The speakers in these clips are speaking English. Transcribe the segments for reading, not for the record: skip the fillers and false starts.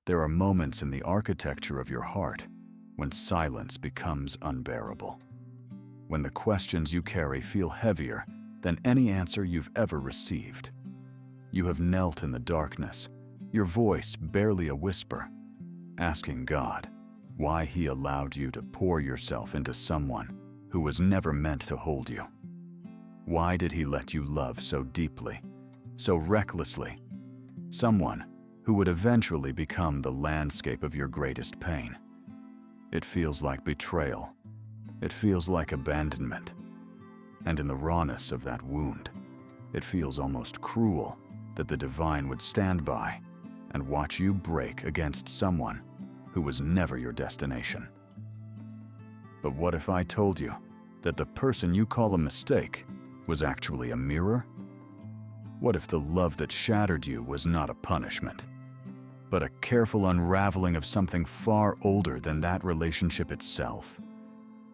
There are moments in the architecture of your heart when silence becomes unbearable, when the questions you carry feel heavier than any answer you've ever received. You have knelt in the darkness, your voice barely a whisper, asking God why He allowed you to pour yourself into someone who was never meant to hold you. Why did He let you love so deeply, so recklessly, someone who would eventually become the landscape of your greatest pain? It feels like betrayal. It feels like abandonment. And in the rawness of that wound, it feels almost cruel that the divine would stand by and watch you break against someone who was never your destination. But what if I told you that the person you call a mistake was actually a mirror? What if the love that shattered you was not a punishment, but a careful unraveling of something far older than that relationship itself?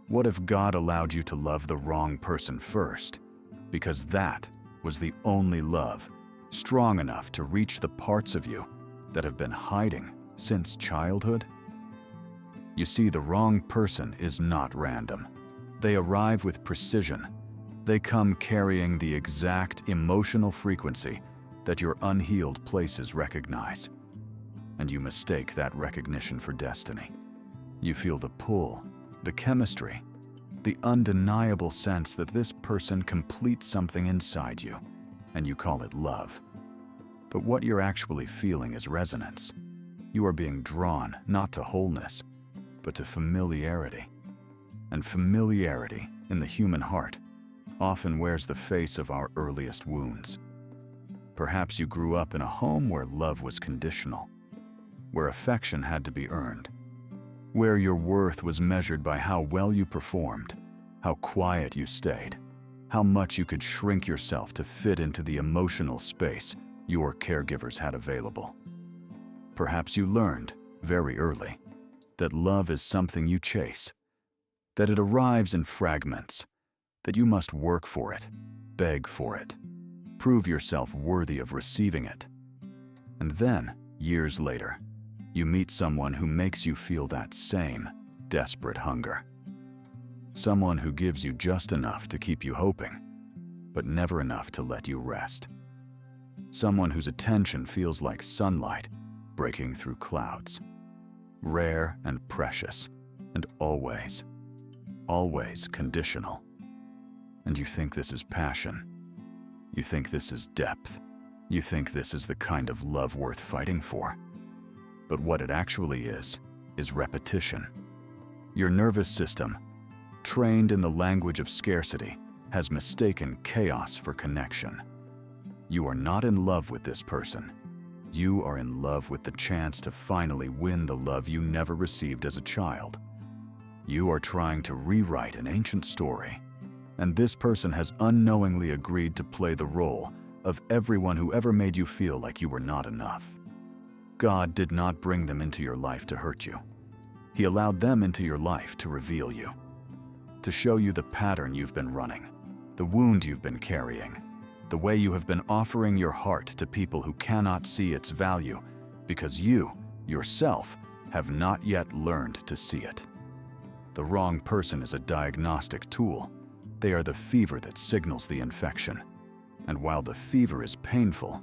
What if God allowed you to love the wrong person first, because that was the only love strong enough to reach the parts of you that have been hiding since childhood? You see, the wrong person is not random. They arrive with precision. They come carrying the exact emotional frequency that your unhealed places recognize. And you mistake that recognition for destiny. You feel the pull, the chemistry, the undeniable sense that this person completes something inside you, and you call it love. But what you're actually feeling is resonance. You are being drawn not to wholeness, but to familiarity. And familiarity in the human heart often wears the face of our earliest wounds. Perhaps you grew up in a home where love was conditional, where affection had to be earned, where your worth was measured by how well you performed, how quiet you stayed, how much you could shrink yourself to fit into the emotional space your caregivers had available. Perhaps you learned, very early, that love is something you chase, that it arrives in fragments, that you must work for it, beg for it, prove yourself worthy of receiving it. And then, years later, you meet someone who makes you feel that same desperate hunger. Someone who gives you just enough to keep you hoping, but never enough to let you rest. Someone whose attention feels like sunlight breaking through clouds. Rare and precious, and always, always conditional. And you think this is passion. You think this is depth. You think this is the kind of love worth fighting for. But what it actually is repetition. Your nervous system, trained in the language of scarcity, has mistaken chaos for connection. You are not in love with this person. You are in love with the chance to finally win the love you never received as a child. You are trying to rewrite an ancient story, and this person has unknowingly agreed to play the role of everyone who ever made you feel like you were not enough. God did not bring them into your life to hurt you. He allowed them into your life to reveal you, to show you the pattern you've been running, the wound you've been carrying, the way you have been offering your heart to people who cannot see its value because you, yourself, have not yet learned to see it. The wrong person is a diagnostic tool. They are the fever that signals the infection. And while the fever is painful,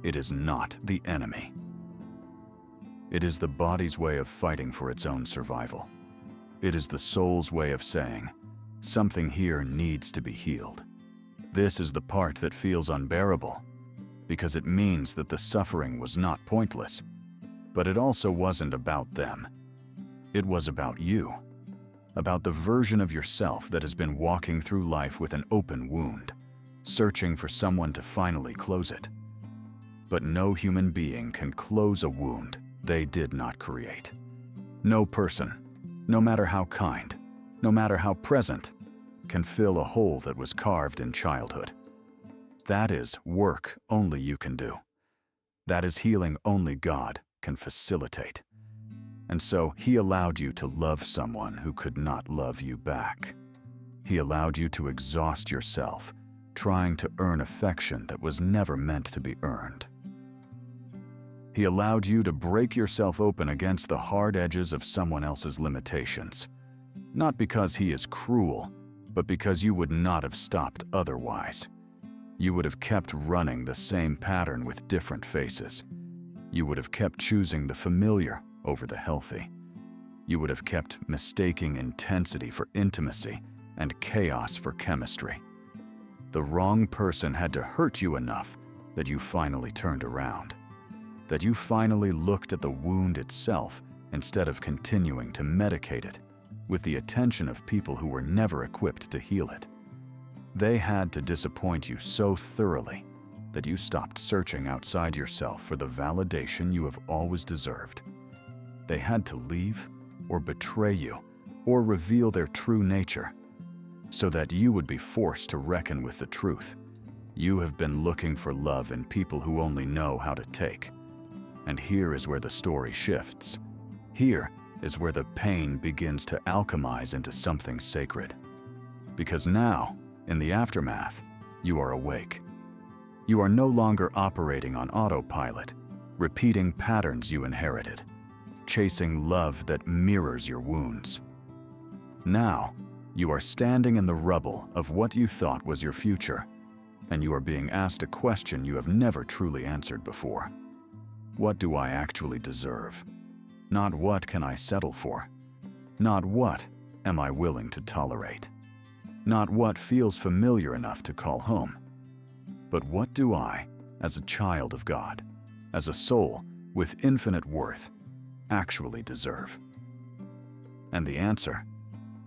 it is not the enemy. It is the body's way of fighting for its own survival. It is the soul's way of saying, something here needs to be healed. This is the part that feels unbearable, because it means that the suffering was not pointless, but it also wasn't about them. It was about you, about the version of yourself that has been walking through life with an open wound, searching for someone to finally close it. But no human being can close a wound they did not create. No person, no matter how kind, no matter how present, can fill a hole that was carved in childhood. That is work only you can do. That is healing only God can facilitate. And so He allowed you to love someone who could not love you back. He allowed you to exhaust yourself, trying to earn affection that was never meant to be earned. He allowed you to break yourself open against the hard edges of someone else's limitations. Not because he is cruel, but because you would not have stopped otherwise. You would have kept running the same pattern with different faces. You would have kept choosing the familiar over the healthy. You would have kept mistaking intensity for intimacy and chaos for chemistry. The wrong person had to hurt you enough that you finally turned around. That you finally looked at the wound itself instead of continuing to medicate it with the attention of people who were never equipped to heal it. They had to disappoint you so thoroughly that you stopped searching outside yourself for the validation you have always deserved. They had to leave or betray you or reveal their true nature so that you would be forced to reckon with the truth. You have been looking for love in people who only know how to take. And here is where the story shifts. Here is where the pain begins to alchemize into something sacred. Because now, in the aftermath, you are awake. You are no longer operating on autopilot, repeating patterns you inherited, chasing love that mirrors your wounds. Now, you are standing in the rubble of what you thought was your future, and you are being asked a question you have never truly answered before. What do I actually deserve? Not what can I settle for? Not what am I willing to tolerate? Not what feels familiar enough to call home? But what do I, as a child of God, as a soul with infinite worth, actually deserve? And the answer,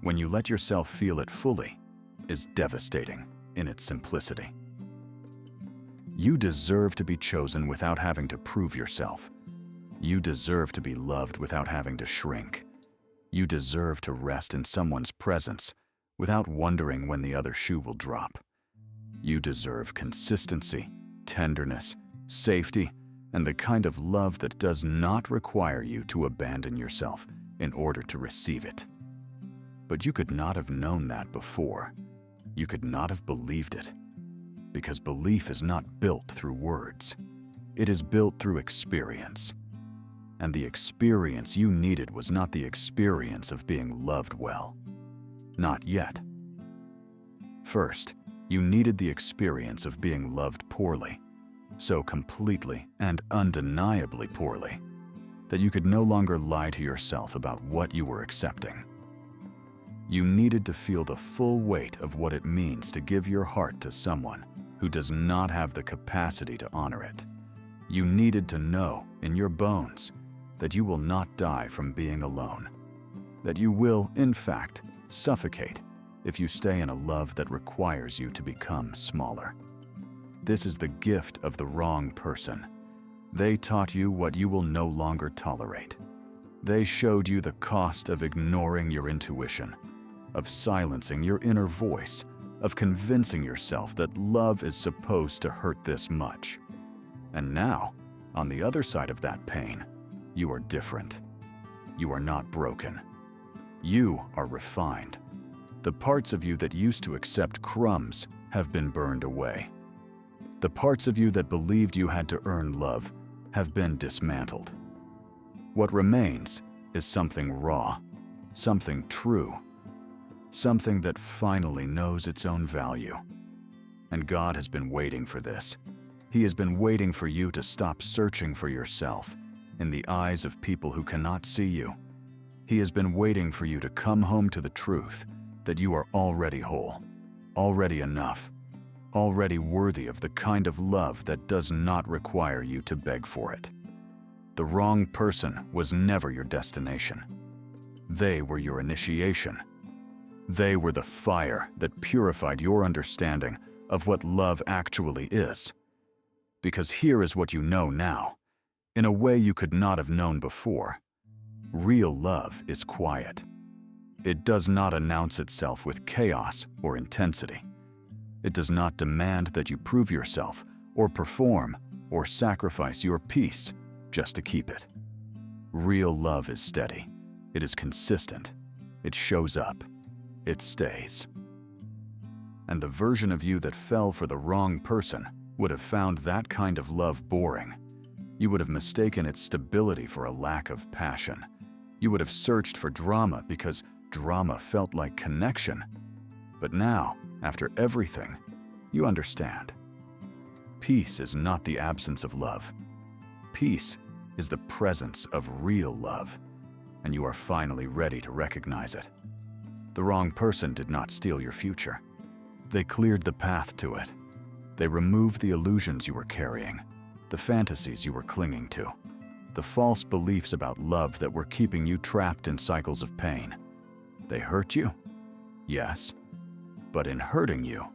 when you let yourself feel it fully, is devastating in its simplicity. You deserve to be chosen without having to prove yourself. You deserve to be loved without having to shrink. You deserve to rest in someone's presence without wondering when the other shoe will drop. You deserve consistency, tenderness, safety, and the kind of love that does not require you to abandon yourself in order to receive it. But you could not have known that before. You could not have believed it. Because belief is not built through words. It is built through experience. And the experience you needed was not the experience of being loved well. Not yet. First, you needed the experience of being loved poorly, so completely and undeniably poorly, that you could no longer lie to yourself about what you were accepting. You needed to feel the full weight of what it means to give your heart to someone who does not have the capacity to honor it. You needed to know in your bones that you will not die from being alone, that you will, in fact, suffocate if you stay in a love that requires you to become smaller. This is the gift of the wrong person. They taught you what you will no longer tolerate. They showed you the cost of ignoring your intuition, of silencing your inner voice, of convincing yourself that love is supposed to hurt this much. And now, on the other side of that pain, you are different. You are not broken. You are refined. The parts of you that used to accept crumbs have been burned away. The parts of you that believed you had to earn love have been dismantled. What remains is something raw, something true, something that finally knows its own value. And God has been waiting for this. He has been waiting for you to stop searching for yourself in the eyes of people who cannot see you. He has been waiting for you to come home to the truth that you are already whole, already enough, already worthy of the kind of love that does not require you to beg for it. The wrong person was never your destination. They were your initiation. They were the fire that purified your understanding of what love actually is. Because here is what you know now, in a way you could not have known before. Real love is quiet. It does not announce itself with chaos or intensity. It does not demand that you prove yourself or perform or sacrifice your peace just to keep it. Real love is steady. It is consistent. It shows up. It stays. And the version of you that fell for the wrong person would have found that kind of love boring. You would have mistaken its stability for a lack of passion. You would have searched for drama because drama felt like connection. But now, after everything, you understand. Peace is not the absence of love. Peace is the presence of real love, and you are finally ready to recognize it. The wrong person did not steal your future. They cleared the path to it. They removed the illusions you were carrying, the fantasies you were clinging to, the false beliefs about love that were keeping you trapped in cycles of pain. They hurt you? Yes. But in hurting you,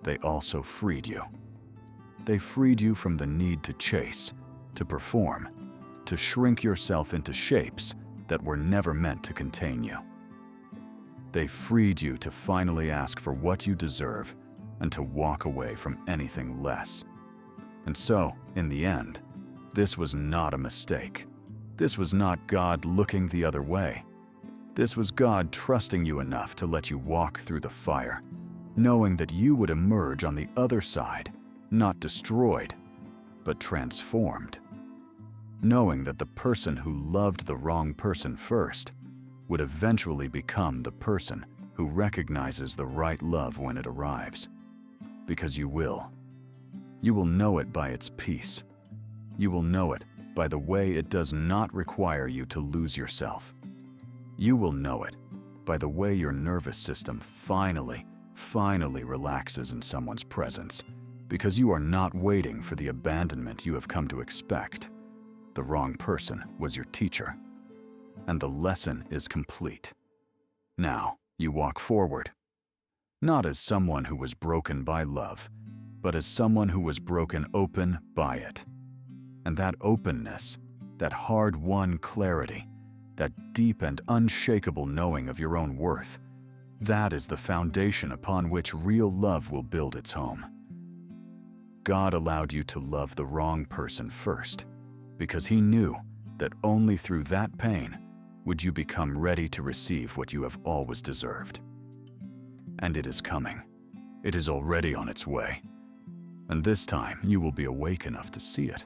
they also freed you. They freed you from the need to chase, to perform, to shrink yourself into shapes that were never meant to contain you. They freed you to finally ask for what you deserve and to walk away from anything less. And so, in the end, this was not a mistake. This was not God looking the other way. This was God trusting you enough to let you walk through the fire, knowing that you would emerge on the other side, not destroyed, but transformed. Knowing that the person who loved the wrong person first would eventually become the person who recognizes the right love when it arrives. Because you will. You will know it by its peace. You will know it by the way it does not require you to lose yourself. You will know it by the way your nervous system finally relaxes in someone's presence, because you are not waiting for the abandonment you have come to expect. The wrong person was your teacher, and the lesson is complete. Now you walk forward, not as someone who was broken by love, but as someone who was broken open by it. And that openness, that hard-won clarity, that deep and unshakable knowing of your own worth, that is the foundation upon which real love will build its home. God allowed you to love the wrong person first, because He knew that only through that pain would you become ready to receive what you have always deserved. And it is coming. It is already on its way. And this time you will be awake enough to see it.